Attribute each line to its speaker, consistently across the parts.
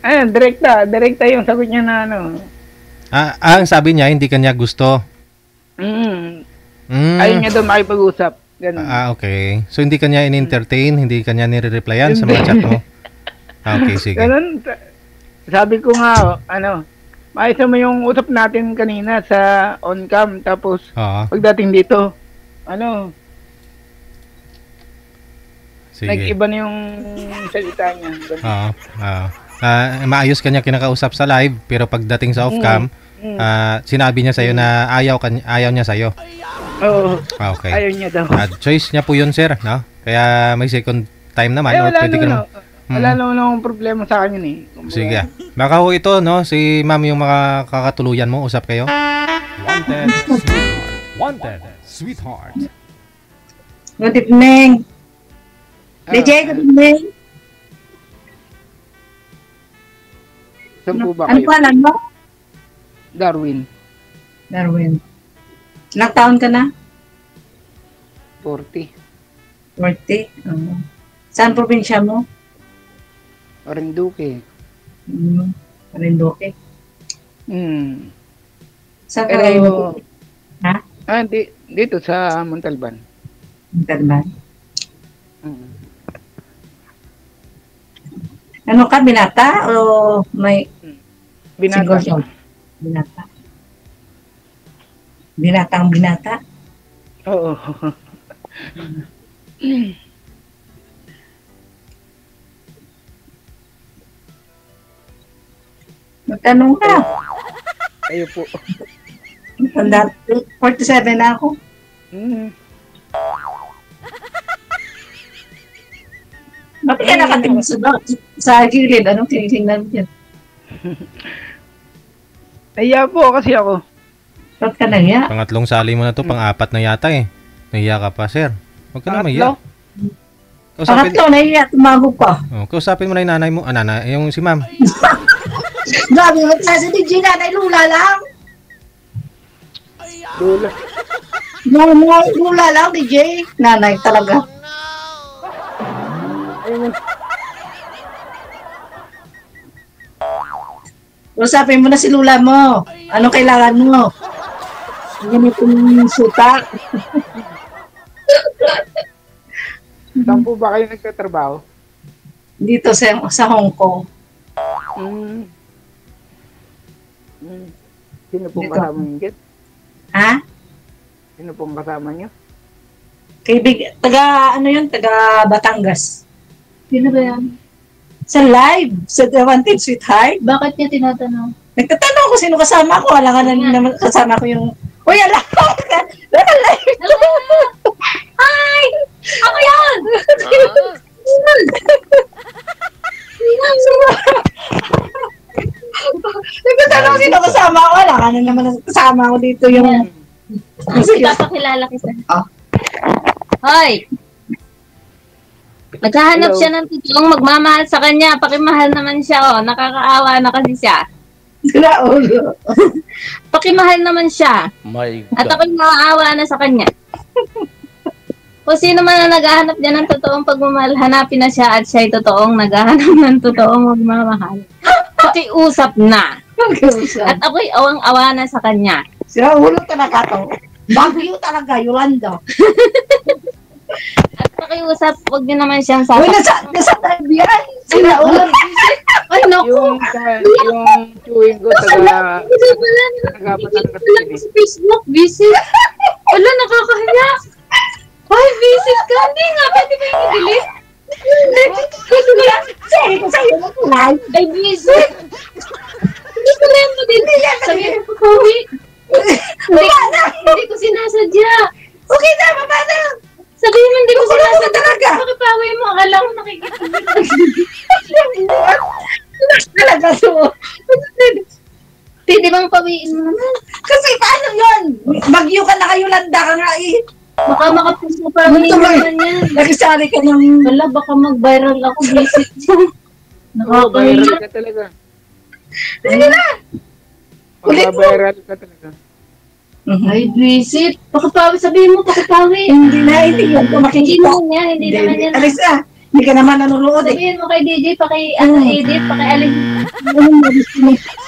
Speaker 1: Ayun, direkta yung sagot niya na ano.
Speaker 2: Ang sabi niya, hindi kanya gusto.
Speaker 1: Ayun niya daw makipag-usap. Ganun.
Speaker 2: Okay. So, hindi kanya in-entertain, hindi kanya nire-replyan sa mga chat mo? Okay, sige.
Speaker 1: Ganun. Sabi ko nga, maayos mo yung usap natin kanina sa on-cam. Tapos, pagdating dito,
Speaker 2: sige.
Speaker 1: nag-iba na yung salita niya.
Speaker 2: Maayos kanya kinakausap sa live, pero pagdating sa off-cam, sinabi niya sa'yo na ayaw niya sa'yo.
Speaker 1: Oo.
Speaker 2: Okay.
Speaker 1: Ayaw niya daw.
Speaker 2: Choice niya po yun, sir. No? Kaya may second time naman.
Speaker 1: Wala naman akong problema sa kanya eh.
Speaker 2: Sige. Baka ho ito, no? Si ma'am yung makakatuluyan mo. Usap kayo.
Speaker 3: Wanted, sweetheart.
Speaker 4: Good evening. DJ, good evening.
Speaker 1: Saan po ba
Speaker 4: Ano
Speaker 1: kayo?
Speaker 4: pa mo?
Speaker 1: Darwin.
Speaker 4: Ilang taon ka na?
Speaker 1: 40.
Speaker 4: 40? Saan probinsya mo?
Speaker 1: Marinduque.
Speaker 4: Marinduque. Saan ka
Speaker 1: Pero,
Speaker 4: kayo? Ha?
Speaker 1: Dito sa Montalban.
Speaker 4: Montalban. Ano ka, binata? O may...
Speaker 1: Binata.
Speaker 4: Binata. Binatang binata?
Speaker 1: Oo.
Speaker 4: Magtanong ka.
Speaker 1: Kayo po.
Speaker 4: 47 na ako. Bakit ka nakatingin sa gilid? Anong tinitingnan mo dyan?
Speaker 1: Nahiya po kasi ako.
Speaker 4: Ba't ka nahiya?
Speaker 2: Pangatlong sali mo na to, pang-apat na yata eh. Nahiya ka pa, sir. Huwag ka na mahiya.
Speaker 4: Pangatlo, nahiya, tumagog pa.
Speaker 2: Kausapin mo na yung nanay mo. Yung si ma'am.
Speaker 4: Grabe mo, kasi di nanay, lula lang. Lula lang, DJ. Nanay talaga. Usapin mo na si lula mo. Ano kailangan mo? Ganitong suta.
Speaker 1: Saan po ba kayo nagtatrabaho?
Speaker 4: Dito sa Hong Kong.
Speaker 1: Sino pong kasama niyo?
Speaker 4: Ha?
Speaker 1: Sino pong kasama niyo?
Speaker 4: Taga Batangas. Sino ba yan? Sa live, sa Wanted Sweetheart.
Speaker 5: Bakit niya tinatanong?
Speaker 4: Nagtatanong ko sino kasama ko. Wala ka na naman kasama ko yung... Uy, ala! Live!
Speaker 5: Hi! Ako yan!
Speaker 4: Nagtatanong ko sino kasama ko. Wala ka na naman kasama ko dito yung...
Speaker 5: Papakilala kita. Hoy! Naghahanap siya ng totoong magmamahal sa kanya. Pakimahal naman siya, Nakakaawa na kasi siya. Pakimahal naman siya. At ako'y nakaawa na sa kanya. Kung sino man na naghahanap niya ng totoong pagmamahal, hanapin na siya at siya'y totoong naghahanap ng totoong magmamahal. Pakiusap na. At ako'y awang-awa na sa kanya.
Speaker 4: Sira, hulog ka na kato. Bagyo talaga, Yolanda.
Speaker 5: At pakiusap, huwag niyo naman siyang sasakin.
Speaker 4: Uy, nasa live yan. Sira, hulog.
Speaker 5: Ay, naku.
Speaker 1: Yung chewing ko tagapatan kasi
Speaker 5: sa Facebook, visit. Wala, nakakahiya. Ay, visit ka. Hindi nga, pwede ba yung i-delete?
Speaker 4: Sa'yo mo live.
Speaker 5: Ay, visit. Hindi ko rin mo din. Sabihin ko, Kowi. Hindi ko sinasadya.
Speaker 4: Okay na, paano?
Speaker 5: Sabihin mo, hindi ko sinasadya.
Speaker 4: Talaga.
Speaker 5: Pakipawin mo, akala ko nakikita.
Speaker 4: Talaga so.
Speaker 5: Pwede bang pawiin mo naman?
Speaker 4: Kasi paano yun? Bagyo ka na kayo, landa ka nga eh.
Speaker 5: Baka makapuso pa rin naman yan.
Speaker 4: Nagsari ka ng...
Speaker 5: Wala, baka mag-viral ako. Visit mo.
Speaker 1: viral ka talaga.
Speaker 4: Sige na.
Speaker 1: Viral ka talaga.
Speaker 5: Ay, visit. Pakipawi, sabihin mo, pakipawi.
Speaker 4: Hindi na, hindi yun. Kung
Speaker 5: Hindi
Speaker 4: makikita.
Speaker 5: naman yan, hindi naman yan.
Speaker 4: Alisa, Hindi ka naman nanonood eh.
Speaker 5: Sabihin mo kay DJ, edit, paki-alin.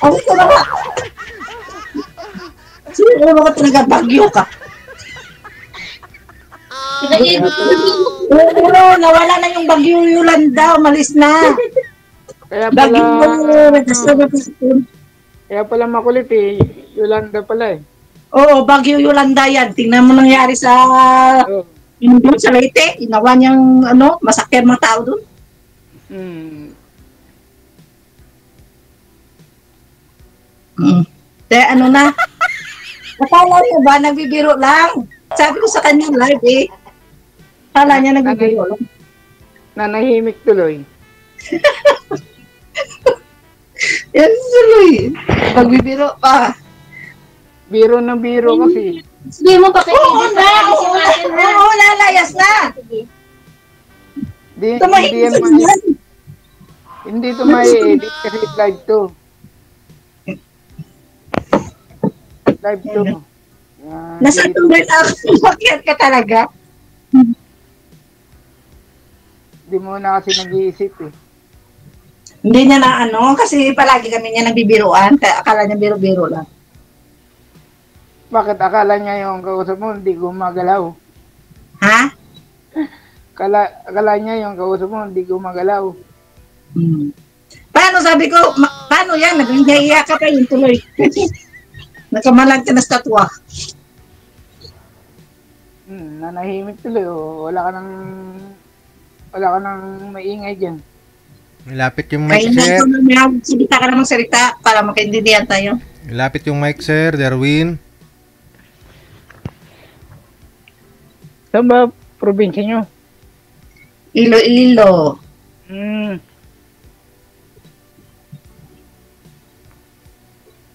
Speaker 4: Ako ko na ba? Sino mo ka talaga bagyo ka?
Speaker 5: Paki-edit.
Speaker 4: Oo, nawala na yung bagyo Yolanda, umalis na.
Speaker 1: Kaya
Speaker 4: Bagyo
Speaker 1: pala, kaya pala makulit eh. Yolanda pala eh.
Speaker 4: Oo, bagyo Yolanda yan. Tingnan mo nangyari sa
Speaker 1: Oh.
Speaker 4: yung doon sa Leyte. Inawa niyang masakyan mga tao doon.
Speaker 1: Hmm.
Speaker 4: Kaya na? Akala niyo ba, nagbibiro lang? Sabi ko sa kanya live eh. Akala niya nagbibiro lang.
Speaker 1: Nanahimik tuloy.
Speaker 4: Yan tuloy. Nagbibiro pa.
Speaker 1: Biro na biro kasi.
Speaker 5: Sabihin mo
Speaker 4: Oo
Speaker 5: paki-edit.
Speaker 4: na! Oo, lalayas na!
Speaker 1: Hindi
Speaker 4: Tumahimik
Speaker 1: yan
Speaker 4: ka
Speaker 1: may,
Speaker 4: dyan.
Speaker 1: hindi ito may edit kasi live to. Live to. Yan,
Speaker 4: Nasa
Speaker 1: dito.
Speaker 4: tuloy na ako. Bakit ka talaga?
Speaker 1: Hindi mo na kasi nag-iisip eh.
Speaker 4: Hindi niya na kasi palagi kami niya nagbibiruan. Kaya akala niya biro-biro lang.
Speaker 1: Bakit akala niya yung kausap mo hindi gumagalaw?
Speaker 4: Ha?
Speaker 1: Akala niya yung kausap mo hindi gumagalaw.
Speaker 4: Paano sabi ko, paano yan? Nag-iiyak ka pa yung tuloy. Nakamalag ka na statwa.
Speaker 1: Nanahimik tuloy. Oh. Wala ka nang maingay dyan.
Speaker 2: Lapit yung mic,
Speaker 4: Kaya
Speaker 2: sir.
Speaker 4: salita ka namang salita para makaintindihan tayo.
Speaker 2: Lapit yung mic, sir. Darwin.
Speaker 1: Saan ba probinsya nyo?
Speaker 4: Iloilo.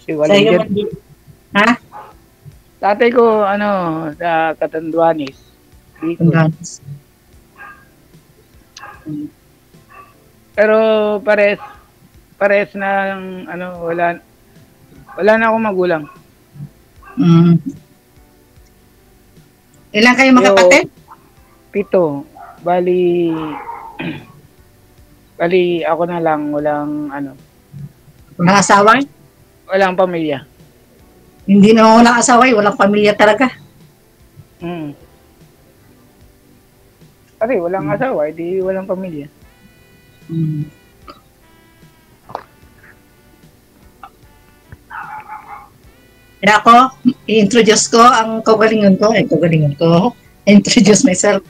Speaker 1: Siwala
Speaker 4: Sa'yo
Speaker 1: dyan.
Speaker 4: man. Ha?
Speaker 1: Tatay ko, sa Catanduanes. Dito. Pero pares na, wala na akong magulang.
Speaker 4: Ilan kayo makapatid?
Speaker 1: 7. Bali ako na lang, walang
Speaker 4: Walang asawa?
Speaker 1: walang pamilya.
Speaker 4: Hindi na walang asawa, walang pamilya talaga.
Speaker 1: Kasi walang asawa, hindi walang pamilya.
Speaker 4: Kaya ako, i-introduce ko ang kagalingan ko. Introduce myself.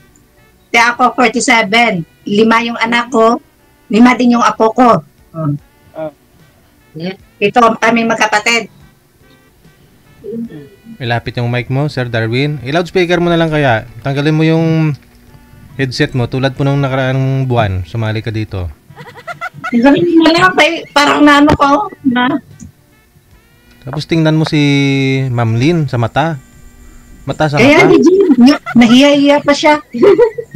Speaker 4: Kaya ako, 47. 5 yung anak ko, 5 din yung apo ko. Ito kami magkapatid.
Speaker 2: Ilapit yung mic mo, Sir Darwin. I-loudspeaker mo na lang kaya. Tanggalin mo yung headset mo tulad po nung nakaraang buwan. Sumali ka dito.
Speaker 4: Gawin mo lang, parang ko.
Speaker 2: Tapos tingnan mo si Ma'am Lynn sa mata. Mata sa
Speaker 4: Kaya,
Speaker 2: mata.
Speaker 4: nahiya-hiya pa siya.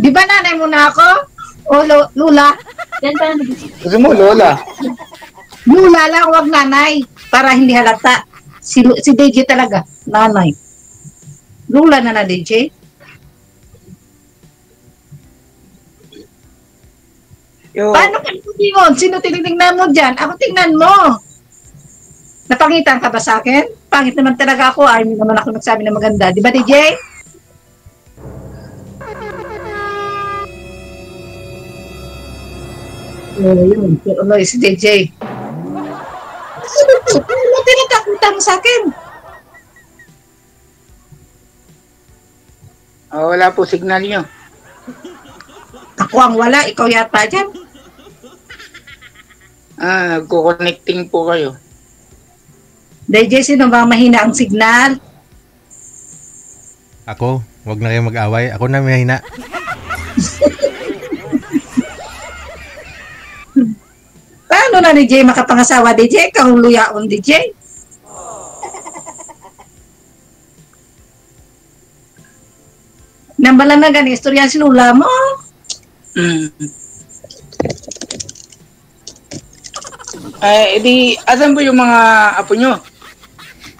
Speaker 4: Di ba nanay mo na ako? O Lula?
Speaker 5: Yan pa na.
Speaker 1: Gusto mo, Lola?
Speaker 4: Lula lang, wag nanay. Para hindi halata. Si DJ talaga, nanay. Lula na DJ.
Speaker 1: Yo,
Speaker 4: Paano ka tingin? Sino tinitingnan mo dyan? Ako tingnan mo. Napangitan ka ba sa akin? Pangit naman talaga ako. Ay, hindi naman ako nagsabi na maganda. Di ba, DJ? Yun. Si DJ. Ano tinatakutan mo sa akin?
Speaker 1: wala po signal nyo.
Speaker 4: Ako ang wala. Ikaw yata dyan.
Speaker 1: Nagko-connecting po kayo.
Speaker 4: DJ, sino ba mahina ang signal?
Speaker 2: Ako, wag na kayong mag-away. Ako na may hina.
Speaker 4: Paano na DJ makapangasawa DJ? Kahuluyaon DJ? Nambala na gani, istorya si Lula mo.
Speaker 1: Asan po yung mga apo nyo?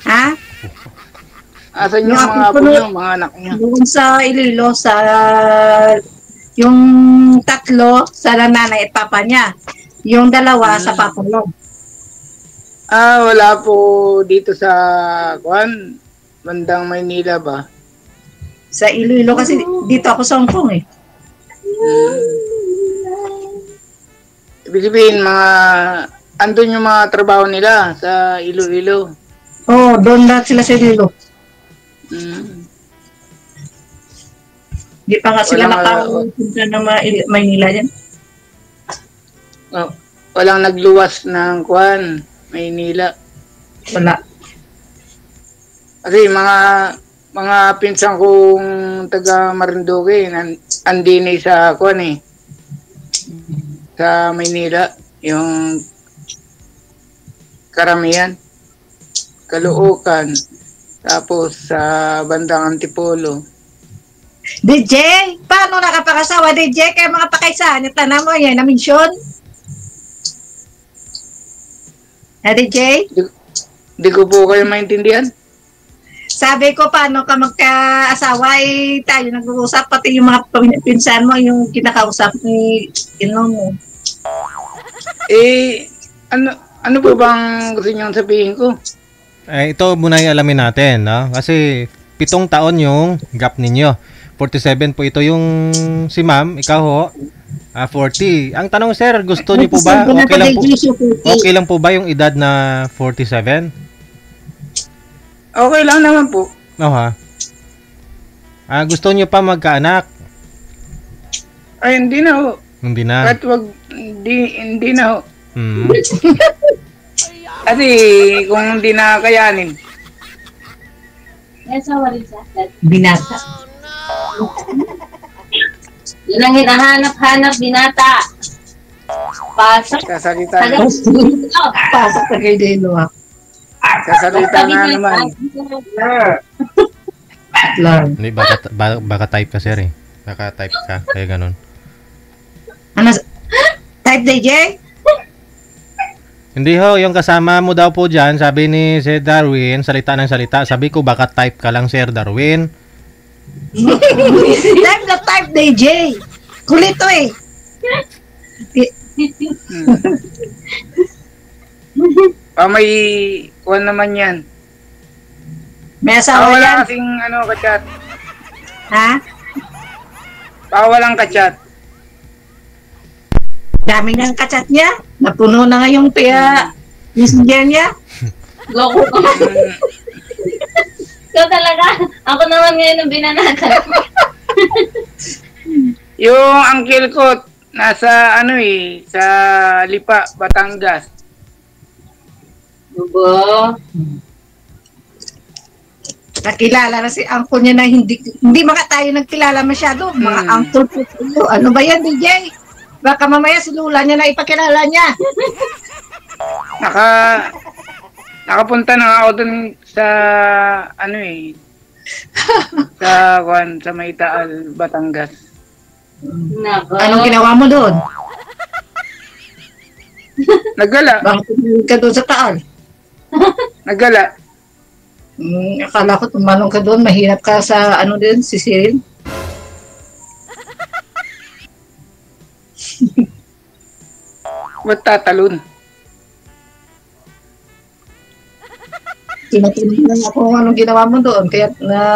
Speaker 4: Ha?
Speaker 1: Asan yung
Speaker 4: Yung
Speaker 1: mga
Speaker 4: apo
Speaker 1: apo
Speaker 4: ko
Speaker 1: nyo, mga anak nyo?
Speaker 4: Doon sa Iloilo, sa Yung 3 sa nanay at papa niya. Yung 2 sa papa mo.
Speaker 1: Wala po dito sa bandang Maynila ba?
Speaker 4: Sa Iloilo kasi dito ako sa Hong Kong eh.
Speaker 1: Ibig sabihin, andun yung mga trabaho nila sa Iloilo.
Speaker 4: Oo, doon lahat sila sa Iloilo. Di pa nga sila nakapunta ng Maynila yan.
Speaker 1: Walang nagluwas ng Maynila.
Speaker 4: Wala.
Speaker 1: Kasi mga pinsan kong taga Marinduque, andini sa sa Maynila, yung karamihan, Caloocan, tapos sa bandang Antipolo.
Speaker 4: DJ, paano nakapakasawa DJ? Kaya mga pakaisahan, yung tanong mo yan, na-mention? DJ?
Speaker 1: Di ko po kayo maintindihan.
Speaker 4: Sabi ko, paano ka magka-asawa, tayo nag-uusap, pati yung mga pinsan mo, yung kinakausap ni mo.
Speaker 1: Ano po bang gusto niyong sabihin ko?
Speaker 2: Ito muna yung alamin natin, no? Kasi 7 taon yung gap ninyo. 47 po ito yung si ma'am, ikaw ho, 40. Ang tanong sir, gusto niyo po ba? Okay lang po ba yung edad na 47?
Speaker 1: Okay lang naman po.
Speaker 2: Gusto niyo pa magkaanak?
Speaker 1: Ay, hindi na ho.
Speaker 2: Hindi na.
Speaker 1: Kahit hindi na ho. Kasi kung hindi na kayanin.
Speaker 4: Binata.
Speaker 5: Yun ang hinahanap-hanap, binata. Pasok.
Speaker 1: Kasalita na.
Speaker 4: Pasok na kay Delo ha.
Speaker 1: Kasalita na naman.
Speaker 2: Hindi, baka type ka sir eh. Baka type ka, kaya ganun.
Speaker 4: Ano? Type DJ?
Speaker 2: Hindi ho, yung kasama mo daw po dyan, sabi ni Sir Darwin, salita ng salita. Sabi ko, baka type ka lang Sir Darwin.
Speaker 4: Type na type DJ. Kulito eh.
Speaker 1: May naman yan.
Speaker 4: May asawa yan.
Speaker 1: Wala kasing kachat.
Speaker 4: Ha?
Speaker 1: Walang kachat.
Speaker 4: Dami niyang kachat niya. Napuno na nga yung messenger niya.
Speaker 5: Loko ka. Ikaw talaga. Ako naman ngayon ang binanatan.
Speaker 1: Yung uncle ko, nasa sa Lipa, Batangas.
Speaker 5: Diba?
Speaker 4: Nakilala na si uncle niya na hindi maka tayo nagkilala masyado. Mga uncle po. Ano ba yan, DJ? Baka mamaya si Lula niya na ipakilala niya.
Speaker 1: Nakapunta na ako dun sa sa Maytaal, Batangas.
Speaker 5: Nako.
Speaker 4: Anong ginawa mo doon?
Speaker 1: Naggala.
Speaker 4: Bakit tumulong ka doon sa Taal?
Speaker 1: Naggala.
Speaker 4: Akala ko tumalong ka doon, mahirap ka sa din, sisirin.
Speaker 1: Ba't tatalon?
Speaker 4: Tinatinignan ako kung anong ginawa mo doon, kaya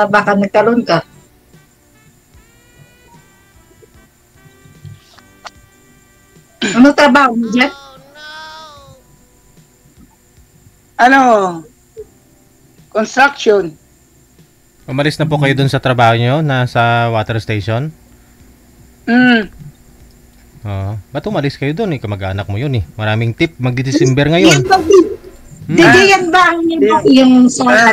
Speaker 4: baka nagtalon ka. Ano trabaho mo dyan?
Speaker 1: Construction.
Speaker 2: Umalis na po kayo dun sa trabaho nyo, nasa water station? Ba't umalis kayo dun? Kamag-anak mo yun eh. Maraming tip, magdi-December ngayon.
Speaker 4: Hindi yan ba yung sa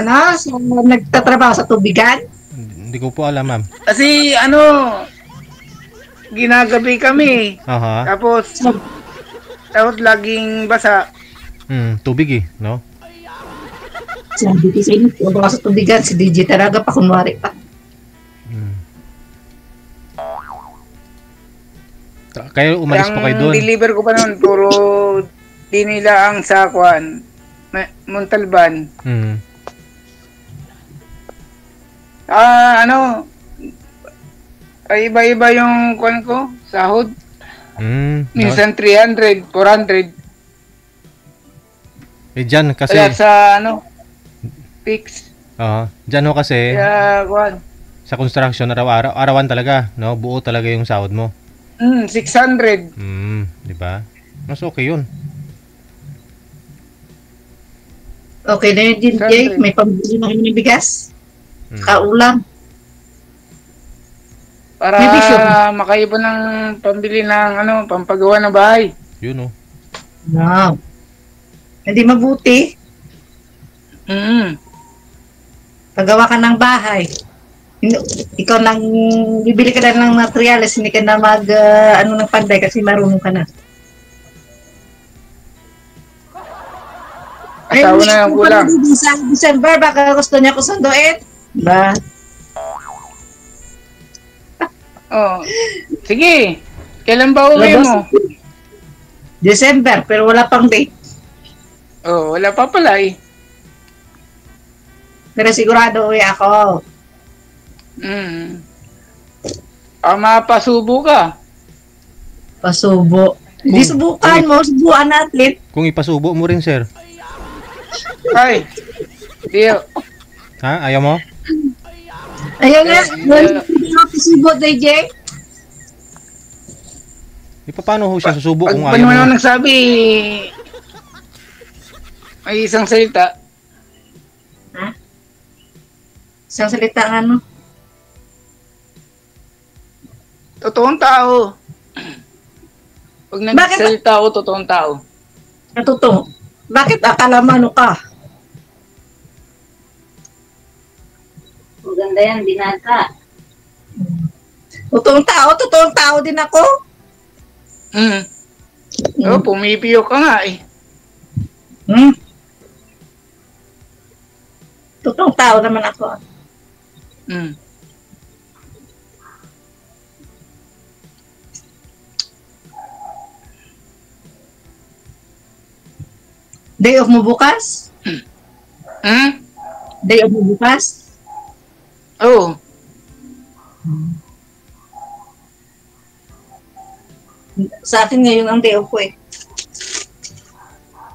Speaker 4: nagtatrabaho sa tubigan?
Speaker 2: Hindi ko po alam, ma'am.
Speaker 1: Kasi ginagabi kami. Tapos laging basa.
Speaker 2: Tubig eh, no?
Speaker 4: Sabi ko sa inyo, sa tubigan, si DJ talaga pa, kunwari pa.
Speaker 2: Kaya umalis po kayo doon.
Speaker 1: Deliver ko pa noon, puro di nila ang sa Montalban. Ay, iba-iba yung kwan ko, sahod. Minsan
Speaker 2: No?
Speaker 1: 300, 400.
Speaker 2: Dyan kasi,
Speaker 1: Kaya sa fix.
Speaker 2: dyan ho kasi,
Speaker 1: Kaya, kwan.
Speaker 2: sa construction, arawan talaga, no? Buo talaga yung sahod mo.
Speaker 1: 600.
Speaker 2: Di ba? Mas okay yun.
Speaker 4: Okay na yun din, Jay. May pambili na kami ng bigas. Kaulam.
Speaker 1: Para makaipon ng pambili ng pampagawa ng bahay.
Speaker 2: Yun, oh.
Speaker 4: No. Hindi mabuti. Pagawa ka ng bahay. Ikaw nang bibili ka na ng materials, hindi ka na ng panday kasi marunong ka na.
Speaker 1: Asawa na yung kulang.
Speaker 4: Sa December, baka gusto niya ko sunduin. Ba?
Speaker 1: Oh. Sige. Kailan ba uwi mo?
Speaker 4: December, pero wala pang date.
Speaker 1: Oh, wala pa pala eh.
Speaker 4: Pero sigurado uwi ako.
Speaker 1: Mapasubo ka.
Speaker 4: Pasubo. Hindi subukan mo, subukan natin.
Speaker 2: Kung ipasubo mo rin, sir.
Speaker 1: Ay. Dio.
Speaker 2: Ha? Ayaw mo?
Speaker 4: Ayun nga, hindi ako susubo, DJ.
Speaker 2: Paano ho siya susubo kung
Speaker 1: Pag
Speaker 2: ayaw
Speaker 1: mo
Speaker 2: mo?
Speaker 1: nagsabi, may isang salita.
Speaker 4: Ha? Isang salita nga, no?
Speaker 1: Totoong tao. Pag nagsalita ako, totoong tao.
Speaker 4: Natutong. Bakit akala mo ano ka?
Speaker 5: Maganda yan, binata.
Speaker 4: Totoong tao din ako.
Speaker 1: Oh, pumipiyok ka nga eh.
Speaker 4: Totoong tao naman ako. Day off mo bukas? Day off mo bukas?
Speaker 1: Oo.
Speaker 4: Sa akin ngayon ang day off ko eh.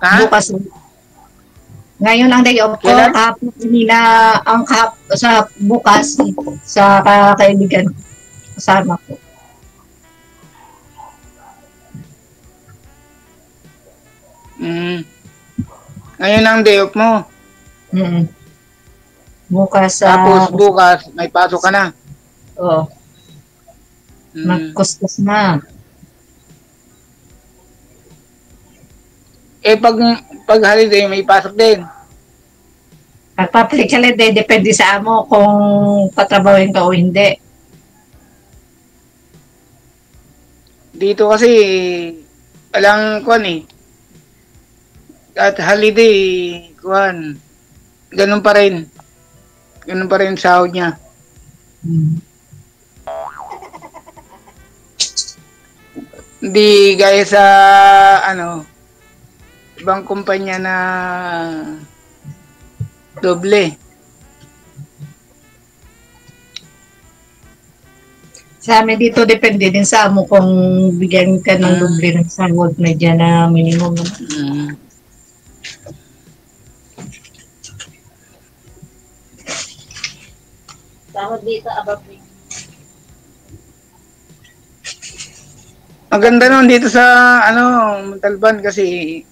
Speaker 1: Ha?
Speaker 4: Bukas. Ngayon ang day off ko.
Speaker 1: Kailan?
Speaker 4: Kahapon nila sa bukas sa kaibigan kasama ko.
Speaker 1: Ngayon ang day off mo.
Speaker 4: Bukas
Speaker 1: Tapos bukas, may pasok ka na.
Speaker 4: Oo. Nagkuskus na.
Speaker 1: Eh pag holiday, may pasok din.
Speaker 4: Pag-public holiday, depende sa amo kung patrabawin ka o hindi.
Speaker 1: Dito kasi, walang kwan eh. At holiday, kwan, ganun pa rin. Ganun pa rin sahod niya. Hindi gaya sa, ibang kumpanya na doble.
Speaker 4: Sa amin dito, depende din sa amo kung bigyan ka ng doble ng sahod na dyan na minimum.
Speaker 5: Sahod dito, above me.
Speaker 1: Ang ganda nun dito sa, Montalban kasi,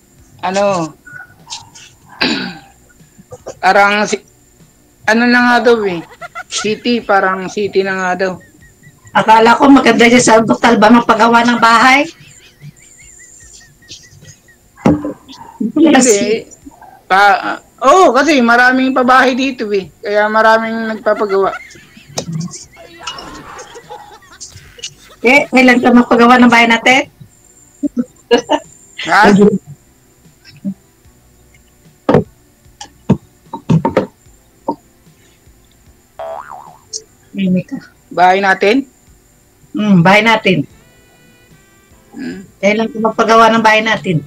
Speaker 1: parang, na nga daw eh, city, parang city na nga daw.
Speaker 4: Akala ko maganda dyan sa Montalban magpagawa ng bahay.
Speaker 1: Hindi. Kasi maraming pabahay dito eh. Kaya maraming nagpapagawa.
Speaker 4: Kailan ka magpagawa ng bahay natin?
Speaker 1: Ha? Bahay natin?
Speaker 4: Bahay natin. Kailan ka magpagawa ng bahay natin?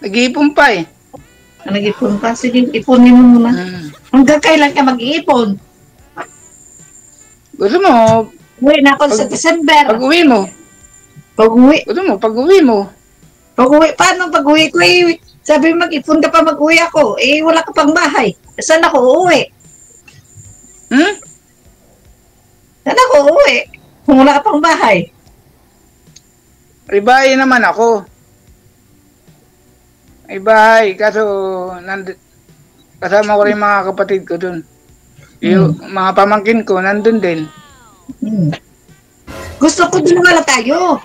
Speaker 1: Nag-iipon pa eh.
Speaker 4: Nag-ipon ka? Sige, ipunin mo muna. Hanggang kailan ka mag-iipon?
Speaker 1: Gusto mo,
Speaker 4: Uwi na ako sa December.
Speaker 1: pag-uwi mo.
Speaker 4: Pag-uwi.
Speaker 1: Gusto mo, pag-uwi mo.
Speaker 4: Pag-uwi. Paano pag-uwi ko eh? Sabi mag-ipon ka pa mag-uwi ako. Eh, wala ka pang bahay. Saan ako uuwi? Saan ako uuwi? Kung wala ka pang bahay.
Speaker 1: May bahay naman ako. May bahay, kaso kasama ko rin mga kapatid ko dun. Yung mga pamangkin ko, nandun din.
Speaker 4: Gusto ko din wala tayo.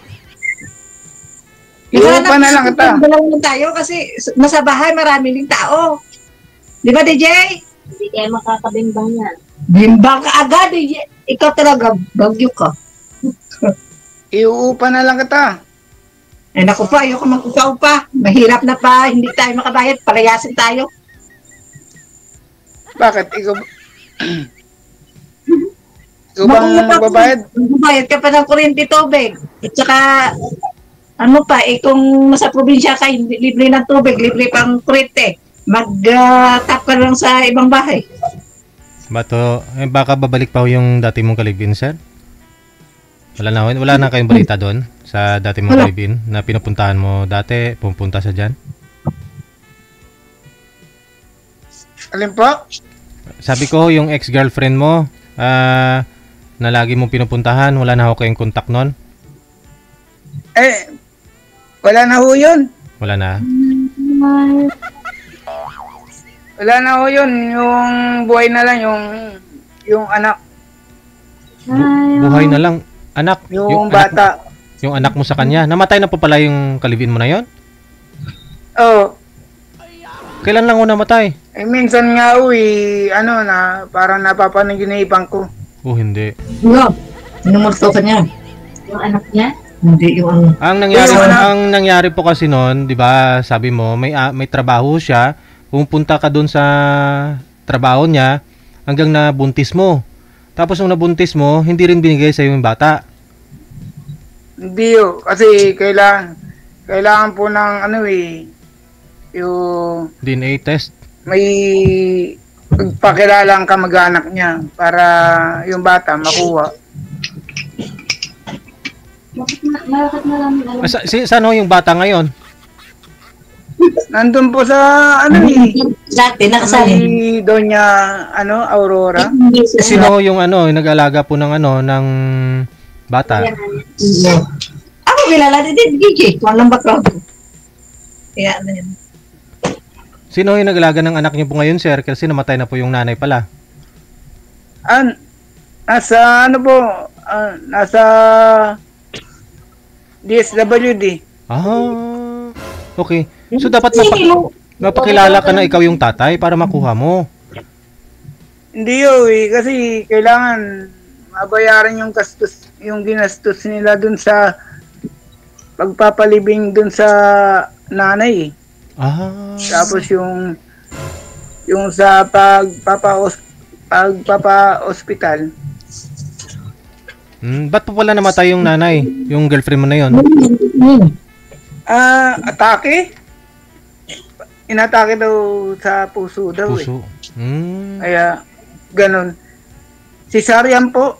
Speaker 1: Iupa na lang kita.
Speaker 4: Dalawa tayo kasi nasa bahay marami ding tao. Di ba, DJ?
Speaker 5: Hindi kayo makakabimbang yan.
Speaker 4: Bimbang ka agad, DJ. Ikaw talaga, bagyo ka.
Speaker 1: Iuupa na lang kita.
Speaker 4: Ay naku pa, ayoko mag-upaw pa. Mahirap na pa, hindi tayo makabayad, palayasin tayo.
Speaker 1: Bakit? Ikaw bang magbabayad?
Speaker 4: Magbabayad ka pa ng kuryente, tubig. At saka, ano pa, kung nasa probinsya ka, hindi libre ng tubig, libre pang kuryente. Mag-tap ka lang sa ibang bahay.
Speaker 2: Bato, baka babalik pa yung dati mong kalibin, sir? Wala na kayong balita doon sa dati mong kalibin na pinupuntahan mo dati, pumunta sa dyan?
Speaker 1: Alin po?
Speaker 2: Sabi ko, yung ex-girlfriend mo, na lagi mong pinupuntahan, wala na ako kayong contact nun?
Speaker 1: Wala na ho yun.
Speaker 2: Wala na?
Speaker 1: Wala na ho yun. Yung buhay na lang, yung anak.
Speaker 2: Buhay na lang? Anak?
Speaker 1: Yung bata.
Speaker 2: Yung anak mo sa kanya? Namatay na pa pala yung kalibin mo na yon?
Speaker 1: Oo.
Speaker 2: Kailan lang ho namatay?
Speaker 1: Minsan nga parang napapanaginipan ko.
Speaker 2: Oh, hindi.
Speaker 4: Wala. Minumulto ka niya.
Speaker 5: Yung anak niya?
Speaker 4: Hindi yung
Speaker 2: Ang nangyari po kasi noon, 'di ba? Sabi mo, may trabaho siya, pumunta ka doon sa trabaho niya hanggang nabuntis mo. Tapos nung nabuntis mo, hindi rin binigay sa yung bata.
Speaker 1: Hindi kasi kailangan po ng yung
Speaker 2: DNA test.
Speaker 1: May pagpakilalang kamag-anak niya para yung bata makuha.
Speaker 5: Bakit maraming alam?
Speaker 2: Saan ho yung bata ngayon?
Speaker 1: Nandun po sa
Speaker 4: dati nakasali.
Speaker 1: Doña Aurora.
Speaker 2: Sino yung nag-alaga po ng ng bata?
Speaker 4: Ako kilala din DJ. Walang background. Kaya ano yun.
Speaker 2: Sino yung nag-alaga ng anak niyo po ngayon, sir? Kasi namatay na po yung nanay pala.
Speaker 1: Nasa nasa DSWD.
Speaker 2: Okay. So dapat mapakilala ka na ikaw yung tatay para makuha mo.
Speaker 1: Hindi kasi kailangan mabayaran yung ginastos nila dun sa pagpapalibing dun sa nanay. Tapos yung sa pagpapa-hospital.
Speaker 2: Ba't po pala namatay yung nanay? Yung girlfriend mo na yon?
Speaker 1: Atake? Inatake daw sa puso daw.
Speaker 2: Puso?
Speaker 1: Kaya, ganun. Cesarean po.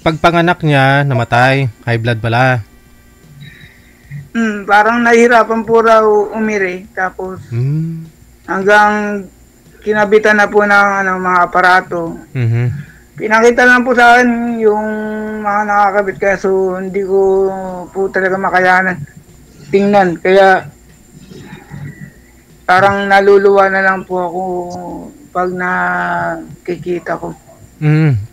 Speaker 2: Pagpanganak niya, namatay. High blood pala.
Speaker 1: Parang nahihirapan po raw umiri. Tapos, hanggang kinabitan na po ng mga aparato. Pinakita lang po sa akin yung mga nakakabit kaso hindi ko po talaga makayanan tingnan. Kaya parang naluluwa na lang po ako pag nakikita ko.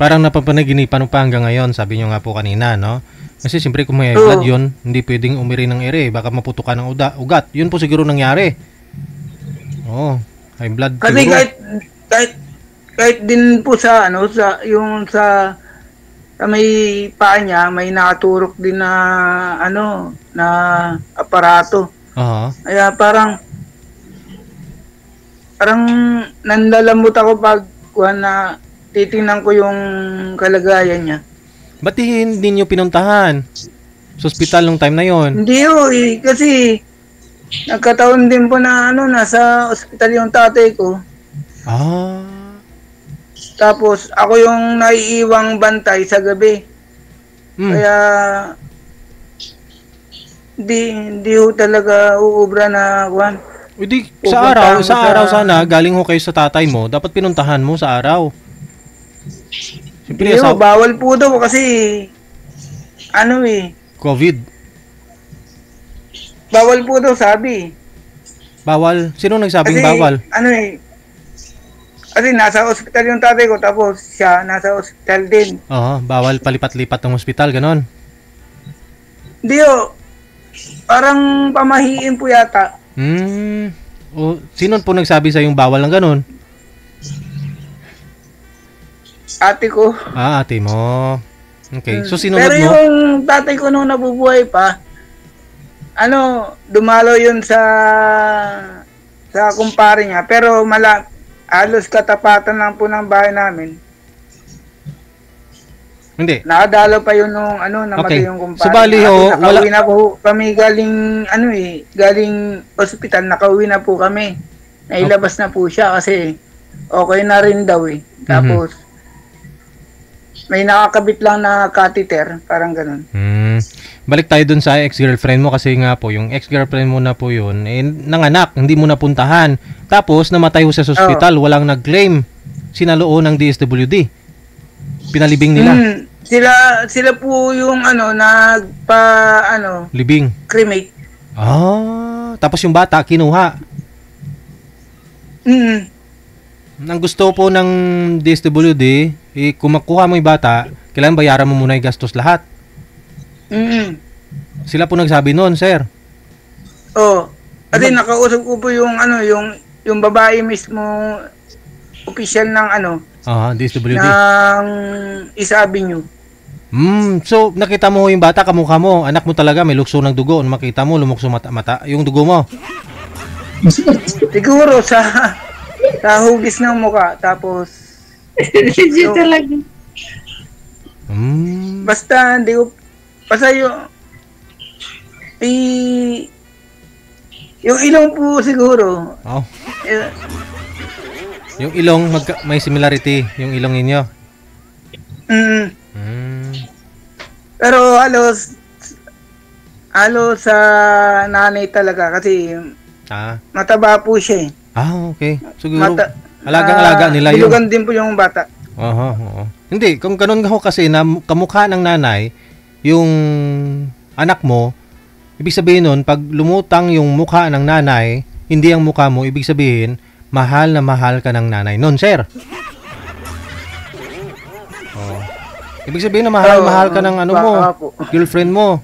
Speaker 2: Parang napapanaginipan mo pa hanggang ngayon, sabi nyo nga po kanina, no? Kasi siyempre kung may blood yun, hindi pwedeng umiri ng ere. Baka maputukan ng ugat. Yun po siguro nangyari. High blood
Speaker 1: kasi
Speaker 2: siguro.
Speaker 1: kahit din po sa sa may paa niya, may nakaturok din na na aparato. Kaya parang nanlalamot ako pag titingnan ko yung kalagayan niya.
Speaker 2: Ba't hindi nyo pinuntahan sa ospital nung time na yon?
Speaker 1: Hindi kasi nagkataon din po na nasa ospital yung tatay ko. Tapos ako yung naiiwang bantay sa gabi. Kaya hindi ho talaga uubra na kuwan.
Speaker 2: Hindi, sa araw sana, galing ho kayo sa tatay mo, dapat pinuntahan mo sa araw. Siyempre,
Speaker 1: bawal po daw kasi,
Speaker 2: COVID.
Speaker 1: Bawal po daw sabi.
Speaker 2: Bawal? Sino nagsabing
Speaker 1: kasi,
Speaker 2: bawal?
Speaker 1: Kasi nasa ospital yung tatay ko, tapos siya nasa ospital din.
Speaker 2: Oo, bawal palipat-lipat ng ospital, ganon.
Speaker 1: Hindi ho. Parang pamahiin po yata.
Speaker 2: Sino po nagsabi sa yung bawal ng ganon?
Speaker 1: Ate ko.
Speaker 2: Ate mo. Okay, so sinunod
Speaker 1: Pero
Speaker 2: mo?
Speaker 1: Pero yung tatay ko nung nabubuhay pa, dumalo yun sa kumpare niya. Pero halos katapatan lang po ng bahay namin.
Speaker 2: Hindi.
Speaker 1: Nakadalo pa yun nung namatay yung kumpare.
Speaker 2: So bali ho,
Speaker 1: nakauwi na po kami galing ospital, nakauwi na po kami. Nailabas na po siya kasi okay na rin daw eh. Tapos may nakakabit lang na catheter, parang ganun.
Speaker 2: Balik tayo dun sa ex-girlfriend mo kasi nga po, yung ex-girlfriend mo na po yun, nanganak, hindi mo napuntahan. Tapos namatay ho sa ospital, walang nag-claim. Sinaloon ng DSWD. Pinalibing nila.
Speaker 1: Sila po yung
Speaker 2: libing.
Speaker 1: Cremate.
Speaker 2: Tapos yung bata kinuha. Ang gusto po ng DSWD, kung makuha mo yung bata, kailangan bayaran mo muna yung gastos lahat. Sila po nagsabi noon, sir.
Speaker 1: Kasi nakausap ko po yung yung babae mismo, official ng
Speaker 2: DSWD.
Speaker 1: Ng Isa Avenue.
Speaker 2: So nakita mo yung bata, kamukha mo, anak mo talaga, may lukso ng dugo. Makita mo, lumukso mata yung dugo mo.
Speaker 1: Siguro sa hugis ng mukha, tapos
Speaker 4: talaga.
Speaker 1: Basta hindi ko yung ilong po siguro.
Speaker 2: Yung ilong may similarity yung ilong ninyo.
Speaker 1: Pero halos sa nanay talaga kasi mataba po siya eh.
Speaker 2: Okay. Siguro alagang-alaga nila yun.
Speaker 1: Bilugan din po yung bata.
Speaker 2: Hindi, kung ganun ho kasi na kamukha ng nanay yung anak mo, ibig sabihin nun, pag lumutang yung mukha ng nanay, hindi ang mukha mo, ibig sabihin, mahal na mahal ka ng nanay nun, sir. Ibig sabihin na mahal ka ng girlfriend mo.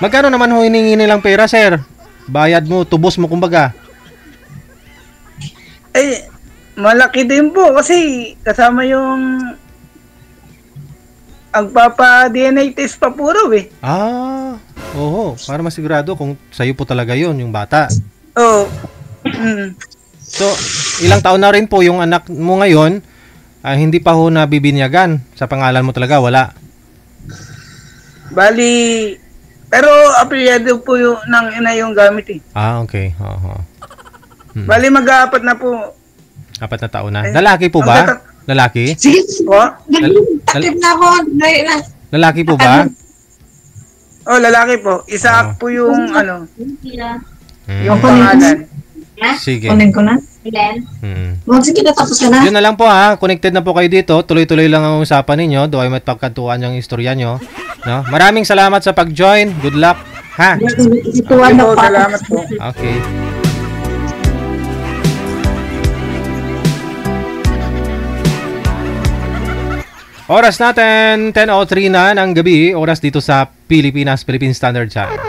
Speaker 2: Magkano naman ho hiningi nilang pera, sir? Bayad mo, tubos mo kumbaga.
Speaker 1: Malaki din po kasi kasama yung agpapa-DNA test pa po raw eh.
Speaker 2: Para masigurado kung sa'yo po talaga yon yung bata. So, ilang taon na rin po yung anak mo ngayon, hindi pa ho nabibinyagan sa pangalan mo talaga, wala?
Speaker 1: Bali, pero apelyado po yung ng ina yung gamit eh.
Speaker 2: Okay.
Speaker 1: Bali, mag-aapat na po.
Speaker 2: 4 na taon na. Lalaki po ba? Lalaki?
Speaker 4: Sige. Takip na ako.
Speaker 2: Lalaki po ba?
Speaker 1: Lalaki po. Isa po yung yung
Speaker 4: pangalan.
Speaker 2: Sige.
Speaker 4: Kunin ko na. Sige na, tapos ka na.
Speaker 2: Yun na lang po Connected na po kayo dito. Tuloy-tuloy lang ang usapan ninyo. Doon ay matpagkantuan yung istorya nyo. No? Maraming salamat sa pag-join. Good luck.
Speaker 1: Salamat po.
Speaker 2: Okay. Oras natin, 10:03 na ng gabi. Oras dito sa Philippine Standard Time.